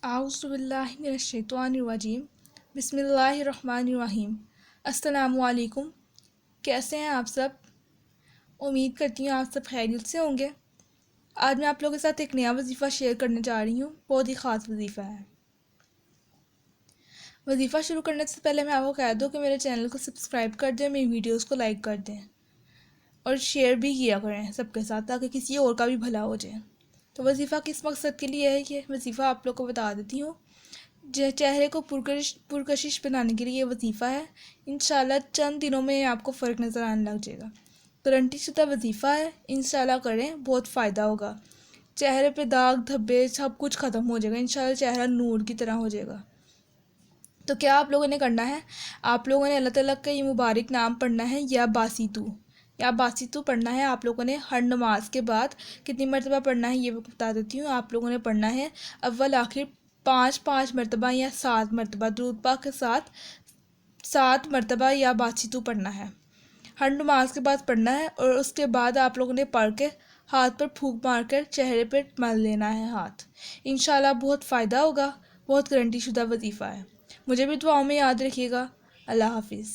اعوذ باللہ من الشیطان الرجیم، بسم اللہ الرحمن الرحیم۔ السلام علیکم، کیسے ہیں آپ سب؟ امید کرتی ہوں آپ سب خیریت سے ہوں گے۔ آج میں آپ لوگوں کے ساتھ ایک نیا وظیفہ شیئر کرنے جا رہی ہوں، بہت ہی خاص وظیفہ ہے۔ وظیفہ شروع کرنے سے پہلے میں آپ کو کہہ دوں کہ میرے چینل کو سبسکرائب کر دیں، میری ویڈیوز کو لائک کر دیں اور شیئر بھی کیا کریں سب کے ساتھ، تاکہ کسی اور کا بھی بھلا ہو جائے۔ تو وظیفہ کس مقصد کے لیے ہے، یہ وظیفہ آپ لوگ کو بتا دیتی ہوں۔ چہرے کو پرکشش بنانے کے لیے یہ وظیفہ ہے۔ انشاءاللہ چند دنوں میں آپ کو فرق نظر آنے لگ جائے گا۔ گارنٹی شدہ وظیفہ ہے، انشاءاللہ کریں، بہت فائدہ ہوگا۔ چہرے پہ داغ دھبے سب کچھ ختم ہو جائے گا، انشاءاللہ چہرہ نور کی طرح ہو جائے گا۔ تو کیا آپ لوگوں نے کرنا ہے، آپ لوگوں نے اللہ تعالیٰ کا یہ مبارک نام پڑھنا ہے، یا باسیتو، یا باسیتو پڑھنا ہے۔ آپ لوگوں نے ہر نماز کے بعد کتنی مرتبہ پڑھنا ہے یہ بتا دیتی ہوں۔ آپ لوگوں نے پڑھنا ہے اول آخر 5 مرتبہ یا 7 مرتبہ درود پاک کے ساتھ 7 مرتبہ یا باسیتو پڑھنا ہے، ہر نماز کے بعد پڑھنا ہے۔ اور اس کے بعد آپ لوگوں نے پڑھ کے ہاتھ پر پھونک مار کر چہرے پہ مل لینا ہے ہاتھ۔ انشاءاللہ بہت فائدہ ہوگا، بہت گارنٹی شدہ وظیفہ ہے۔ مجھے بھی دعاؤں میں یاد رکھیے گا۔ اللہ حافظ۔